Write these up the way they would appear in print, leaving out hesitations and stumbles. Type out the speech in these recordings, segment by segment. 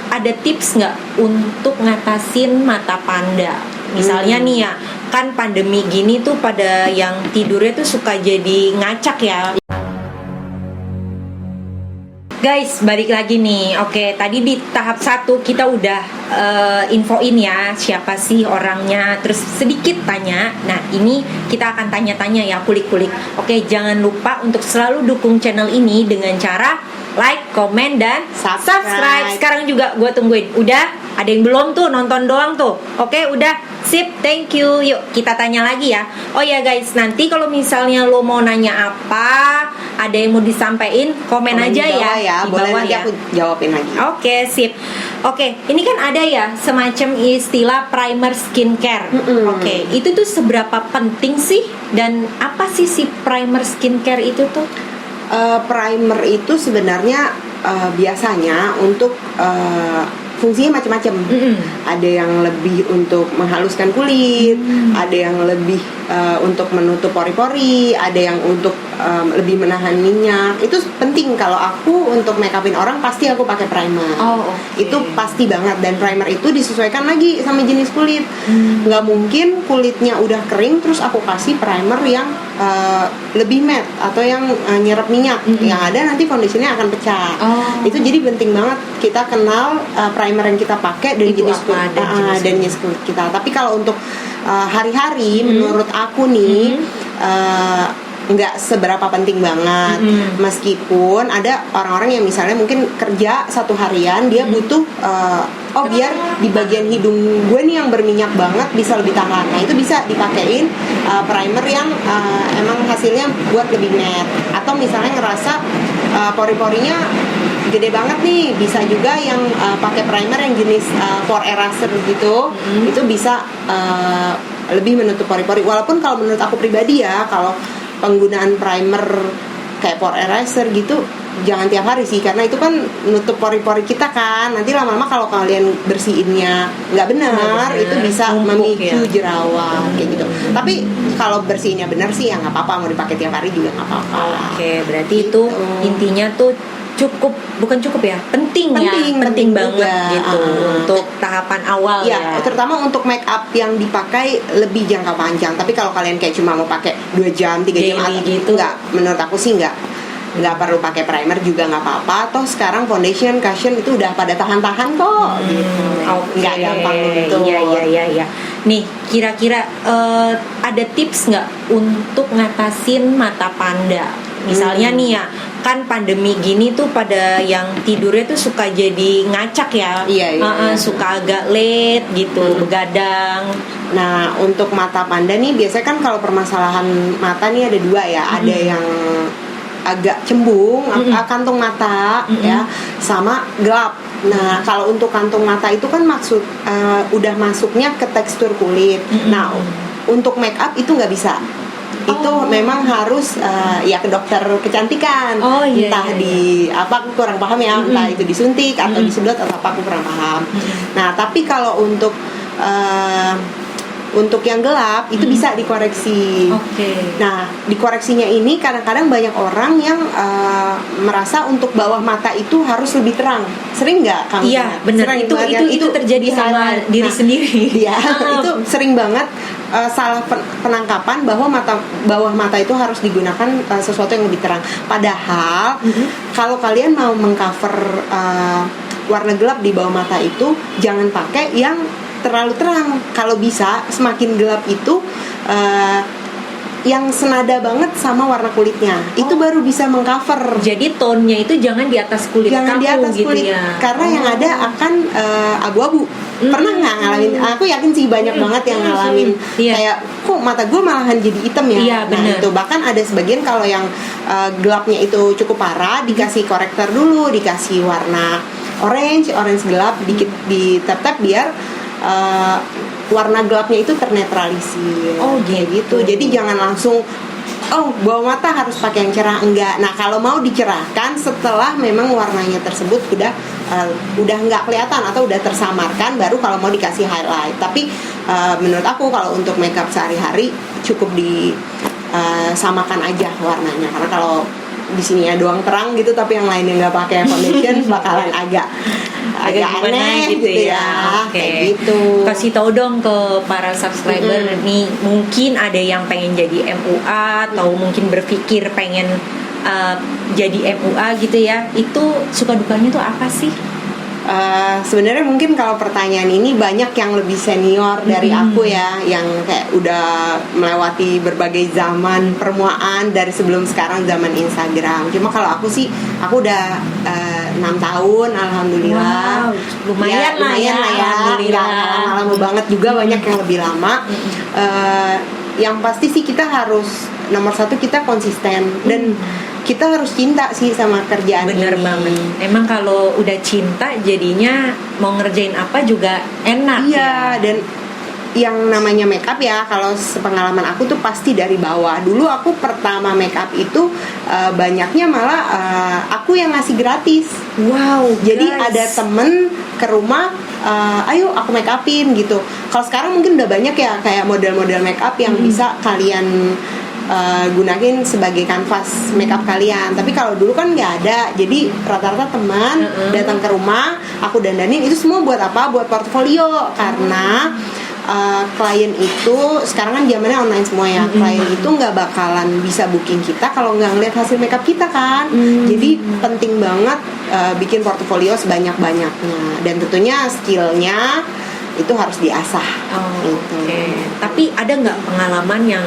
ada tips nggak untuk ngatasin mata panda? Misalnya nih ya, kan pandemi gini tuh pada yang tidurnya tuh suka jadi ngacak ya. Guys, balik lagi nih. Oke, tadi di tahap 1 kita udah infoin ya siapa sih orangnya, terus sedikit tanya. Nah, ini kita akan tanya-tanya ya, kulik-kulik. Oke, jangan lupa untuk selalu dukung channel ini dengan cara like, komen, dan subscribe. Sekarang juga gue tungguin. Udah? Ada yang belum tuh, nonton doang tuh. Oke, udah. Sip, thank you. Yuk, kita tanya lagi ya. Oh ya guys, nanti kalau misalnya lo mau nanya apa, ada yang mau disampaikan, komen aja ya. Di Boleh bawah nanti ya. aku jawabin lagi. Oke, sip. Oke, ini kan ada ya semacam istilah primer skincare. Oke, itu tuh seberapa penting sih? Dan apa sih si primer skincare itu tuh? Primer itu sebenarnya biasanya untuk fungsinya macam-macam. Ada yang lebih untuk menghaluskan kulit, ada yang lebih untuk menutup pori-pori, ada yang untuk lebih menahan minyak. Itu penting. Kalau aku untuk make upin orang pasti aku pakai primer. Itu pasti banget. Dan primer itu disesuaikan lagi sama jenis kulit. Nggak mungkin kulitnya udah kering terus aku kasih primer yang lebih matte atau yang nyerap minyak. Yang ada nanti foundationnya akan pecah. Itu jadi penting banget kita kenal primer yang kita pakai dan jenis kulit dan jenis kulit kita. Tapi kalau untuk hari-hari menurut aku nih nggak seberapa penting banget. Meskipun ada orang-orang yang misalnya mungkin kerja satu harian dia butuh biar di bagian hidung gue nih yang berminyak banget bisa lebih tahan. Nah itu bisa dipakein primer yang emang hasilnya buat lebih matte. Atau misalnya ngerasa pori-porinya gede banget nih, bisa juga yang pakai primer yang jenis pore eraser gitu. Itu bisa lebih menutup pori-pori. Walaupun kalau menurut aku pribadi ya, kalau penggunaan primer kayak pore eraser gitu jangan tiap hari sih, karena itu kan nutup pori-pori kita kan. Nanti lama-lama kalau kalian bersihinnya nggak benar, itu bisa memicu jerawat kayak gitu. Tapi kalau bersihinnya benar sih ya nggak apa-apa, mau dipakai tiap hari juga nggak apa-apa. Oke, berarti itu intinya tuh penting banget gitu untuk tahapan awal ya. Terutama untuk make up yang dipakai lebih jangka panjang. Tapi kalau kalian kayak cuma mau pakai 2 jam, 3 jam gitu, enggak, menurut aku sih enggak perlu pakai primer juga nggak apa-apa. Toh sekarang foundation, cushion itu udah pada tahan-tahan kok gitu. Nggak gampang gitu. Iya. Nih, kira-kira ada tips nggak untuk ngatasin mata panda? Misalnya nih ya, kan pandemi gini tuh pada yang tidurnya tuh suka jadi ngacak ya. Suka agak late gitu, begadang. Nah, untuk mata panda nih biasanya kan kalau permasalahan mata nih ada 2 ya. Ada yang agak cembung, kantung mata ya, sama gelap. Nah, kalau untuk kantung mata itu kan maksud udah masuknya ke tekstur kulit. Nah, untuk make up itu nggak bisa. Itu memang harus ya ke dokter kecantikan. Entah di apa, aku kurang paham ya, entah itu disuntik atau disedot atau apa, aku kurang paham. Nah, tapi kalau untuk yang gelap itu bisa dikoreksi. Nah, dikoreksinya ini kadang-kadang banyak orang yang merasa untuk bawah mata itu harus lebih terang. Sering nggak kamu? Iya, benar. Itu terjadi sama diri sendiri. Iya, itu sering banget salah penangkapan bahwa bawah mata itu harus digunakan sesuatu yang lebih terang. Padahal kalau kalian mau mengcover warna gelap di bawah mata itu, jangan pakai yang terlalu terang. Kalau bisa semakin gelap itu yang senada banget sama warna kulitnya. Itu baru bisa mengcover. Jadi tone-nya itu jangan di atas kulit jangan kamu, di atas gitu kulit ya. Karena yang ada akan abu-abu. Pernah nggak ngalamin? Aku yakin sih banyak banget yang ngalamin. Kayak kok mata gue malahan jadi hitam ya. Nah itu bahkan ada sebagian kalau yang gelapnya itu cukup parah, dikasih korektor dulu, dikasih warna orange gelap, dikit di tap-tap biar warna gelapnya itu ternetralisir. Gitu. Jadi jangan langsung bawah mata harus pakai yang cerah, enggak. Nah, kalau mau dicerahkan setelah memang warnanya tersebut udah enggak kelihatan atau udah tersamarkan, baru kalau mau dikasih highlight. Tapi menurut aku kalau untuk makeup sehari-hari cukup disamakan aja warnanya. Karena kalau di sini ya doang terang gitu, tapi yang lainnya nggak pakai foundation bakalan agak agak gimana aneh gitu ya. Oke. Kayak gitu. Kasih tahu dong ke para subscriber nih, mungkin ada yang pengen jadi MUA atau mungkin berpikir pengen jadi MUA gitu ya. Itu suka dukanya tuh apa sih? Sebenarnya mungkin kalau pertanyaan ini banyak yang lebih senior dari aku ya, yang kayak udah melewati berbagai zaman permuaan dari sebelum sekarang zaman Instagram. Cuma kalau aku sih, aku udah 6 tahun, alhamdulillah. Wow, lumayan lah ya, alhamdulillah. Nggak lama banget juga, banyak yang lebih lama. Yang pasti sih kita harus nomor satu, kita konsisten dan kita harus cinta sih sama kerjaan Bener ini. banget. Emang kalau udah cinta jadinya mau ngerjain apa juga enak. Iya, dan yang namanya makeup ya, kalau sepengalaman aku tuh pasti dari bawah. Dulu aku pertama makeup itu banyaknya malah aku yang ngasih gratis. Wow. Jadi guys, ada temen ke rumah, ayo aku make upin gitu. Kalau sekarang mungkin udah banyak ya kayak model-model make up yang bisa kalian gunain sebagai kanvas makeup kalian. Tapi kalau dulu kan nggak ada, jadi rata-rata teman datang ke rumah, aku dandanin. Itu semua buat apa? Buat portfolio. Karena klien itu sekarang kan zamannya online semua ya. Klien itu nggak bakalan bisa booking kita kalau nggak ngeliat hasil makeup kita kan. Jadi penting banget bikin portfolio sebanyak-banyaknya, dan tentunya skillnya itu harus diasah. Gitu. Oke. Tapi ada nggak pengalaman yang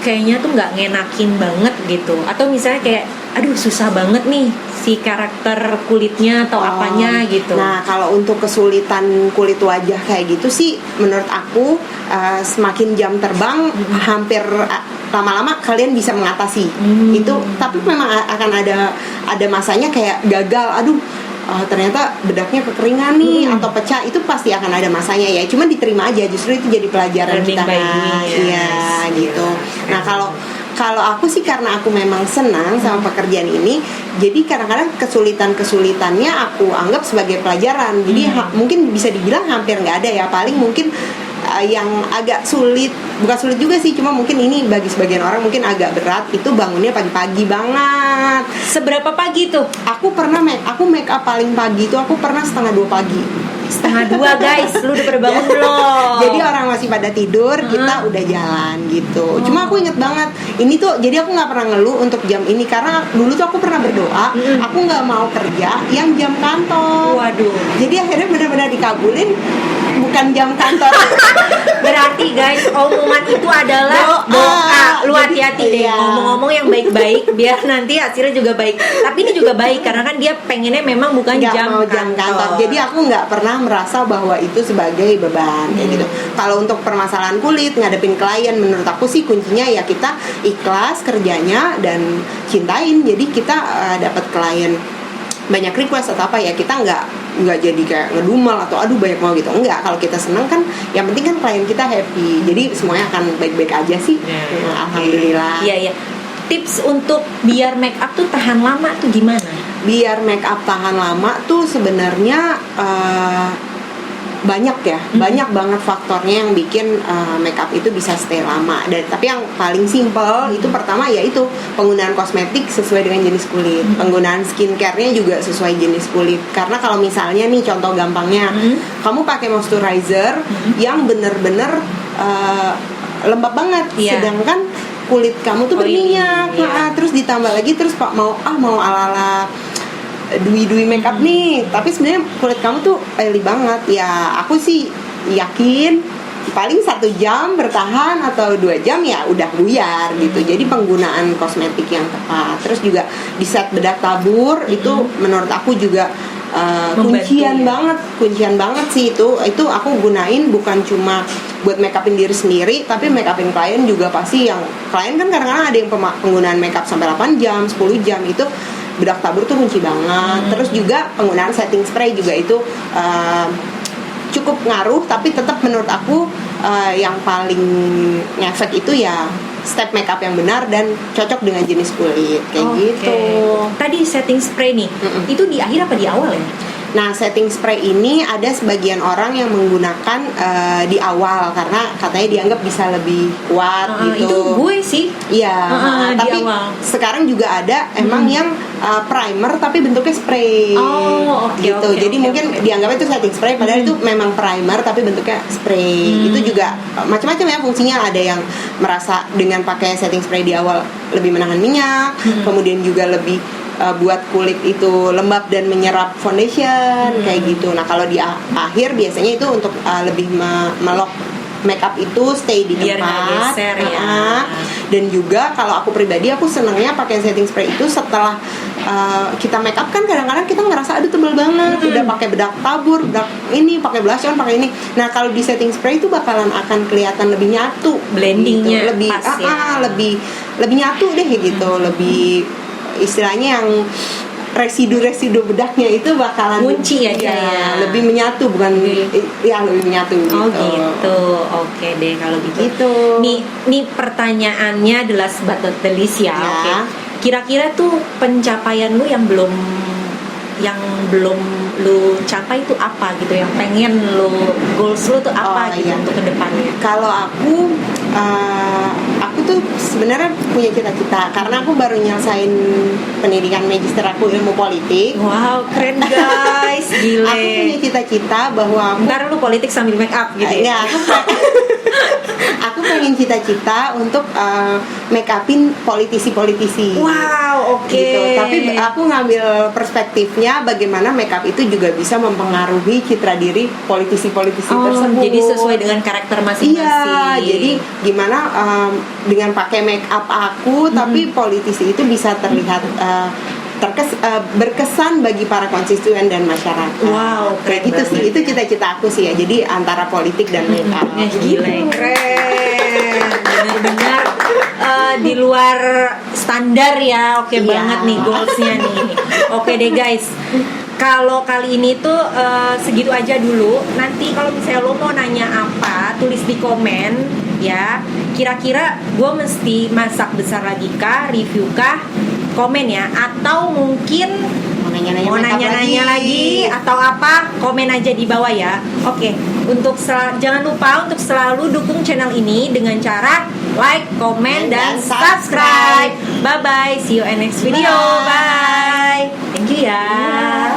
kayaknya tuh nggak ngenakin banget gitu, atau misalnya kayak aduh susah banget nih si karakter kulitnya atau apanya gitu? Nah, kalau untuk kesulitan kulit wajah kayak gitu sih, menurut aku semakin jam terbang hampir lama-lama kalian bisa mengatasi itu. Tapi memang akan ada masanya kayak gagal, aduh ternyata bedaknya kekeringan nih atau pecah, itu pasti akan ada masanya ya. Cuma diterima aja, justru itu jadi pelajaran Learning kita. by doing, Iya, gitu. Nah, kalau aku sih karena aku memang senang sama pekerjaan ini, jadi kadang-kadang kesulitannya aku anggap sebagai pelajaran. Jadi mungkin bisa dibilang hampir nggak ada ya. Paling mungkin yang agak sulit, bukan sulit juga sih, cuma mungkin ini bagi sebagian orang mungkin agak berat, itu bangunnya pagi-pagi banget. Seberapa pagi tuh? Aku make up paling pagi itu aku pernah 1:30 pagi. 1:30 guys, lu udah pada bangun belum? Jadi orang masih pada tidur, kita udah jalan gitu. Cuma aku inget banget, ini tuh jadi aku nggak pernah ngeluh untuk jam ini, karena dulu tuh aku pernah berdoa, aku nggak mau kerja yang jam kantor. Waduh. Jadi akhirnya benar-benar dikabulin, bukan jam kantor. Berarti guys, omongan itu adalah doa. Lu hati-hati deh, iya. ngomong-ngomong yang baik-baik biar nanti hasilnya juga baik. Tapi ini juga baik karena kan dia pengennya memang bukan Nggak jam mau jam kantor. Jadi aku nggak pernah merasa bahwa itu sebagai beban kayak gitu. Kalau untuk permasalahan kulit, ngadepin klien, menurut aku sih kuncinya ya kita ikhlas kerjanya dan cintain. Jadi kita dapat klien banyak request atau apa ya, kita nggak jadi kayak ngedumel atau aduh banyak mau gitu. Enggak, kalau kita senang kan yang penting kan klien kita happy, jadi semuanya akan baik-baik aja sih. Alhamdulillah. Iya. Tips untuk biar make up tuh tahan lama tuh gimana? Biar make up tahan lama tuh sebenarnya banyak ya, banyak banget faktornya yang bikin makeup itu bisa stay lama. Tapi yang paling simple itu pertama yaitu penggunaan kosmetik sesuai dengan jenis kulit, penggunaan skincare-nya juga sesuai jenis kulit. Karena kalau misalnya nih contoh gampangnya, kamu pakai moisturizer yang bener-bener lembab banget, sedangkan kulit kamu tuh berminyak, terus ditambah lagi terus mau ala-ala dui makeup nih, tapi sebenarnya kulit kamu tuh oily banget ya. Aku sih yakin paling 1 jam bertahan atau 2 jam ya udah buyar gitu. Jadi penggunaan kosmetik yang tepat, terus juga di set bedak tabur itu menurut aku juga kuncian banget sih itu aku gunain bukan cuma buat make upin diri sendiri, tapi make upin klien juga. Pasti yang klien kan kadang-kadang ada yang penggunaan make up sampai 8 jam, 10 jam, itu bedak tabur tuh kunci banget. Terus juga penggunaan setting spray juga itu cukup ngaruh, tapi tetap menurut aku yang paling ngefek itu ya step makeup yang benar dan cocok dengan jenis kulit kayak gitu. Tadi setting spray nih, itu di akhir apa di awal ya? Nah, setting spray ini ada sebagian orang yang menggunakan di awal karena katanya dianggap bisa lebih kuat gitu. Itu gue sih. Iya, tapi di awal. sekarang juga ada emang yang primer tapi bentuknya spray. Oh, oke, gitu. oke, Jadi oke, mungkin oke. dianggapnya itu setting spray, padahal itu memang primer tapi bentuknya spray. Itu juga macam-macam ya fungsinya. Ada yang merasa dengan pakai setting spray di awal lebih menahan minyak, kemudian juga lebih buat kulit itu lembab dan menyerap foundation kayak gitu. Nah kalau di akhir biasanya itu untuk lebih melok makeup itu stay di Biar nggak tempat. geser ya. Dan juga kalau aku pribadi aku senangnya pakai setting spray itu setelah kita makeup kan kadang-kadang kita ngerasa aduh tebel banget, udah pakai bedak tabur, bedak ini, pakai blush on, pakai ini. Nah kalau di setting spray itu bakalan akan kelihatan lebih nyatu, Blendingnya gitu. Lebih pas ya. lebih nyatu deh gitu, lebih istilahnya yang residu bedaknya itu bakalan Ngunci aja ya. lebih menyatu, bukan ya lebih menyatu Oh gitu. gitu, oke deh kalau gitu. Gitu. Nih pertanyaannya adalah sebatas telis ya. Ya. Oke. Kira-kira tuh pencapaian lu yang belum lu capai itu apa gitu? Yang pengen lu goals lu tuh apa gitu iya. untuk kedepannya? Kalau aku tuh sebenarnya punya cita-cita karena aku baru nyelesain pendidikan magister aku ilmu politik. Wow, keren guys, gile. Aku punya cita-cita bahwa aku Ntar lu politik sambil make up gitu ya? aku pengen cita-cita untuk make upin politisi-politisi. Wow, oke. Gitu. Tapi aku ngambil perspektifnya bagaimana make up itu juga bisa mempengaruhi citra diri politisi-politisi tersebut. Jadi sesuai dengan karakter masing-masing. Iya, jadi gimana dengan pakai make up aku, tapi politisi itu bisa terlihat berkesan bagi para konstituen dan masyarakat. Wow, kayak keren gitu sih. banget. Itu cita-cita aku sih ya. Jadi antara politik dan make up. Gila, keren. Benar-benar di luar standar ya. Oke Iya. banget nih goalsnya nih. Oke deh guys. Kalau kali ini tuh segitu aja dulu. Nanti kalau misalnya lo mau nanya apa, tulis di komen ya. Kira-kira gue mesti masak besar lagi kah, review kah? Komen ya. Atau mungkin mau nanya-nanya lagi atau apa, komen aja di bawah ya. Oke, untuk jangan lupa untuk selalu dukung channel ini dengan cara like, komen, dan subscribe. Bye bye, see you in next video. Bye. Thank you ya.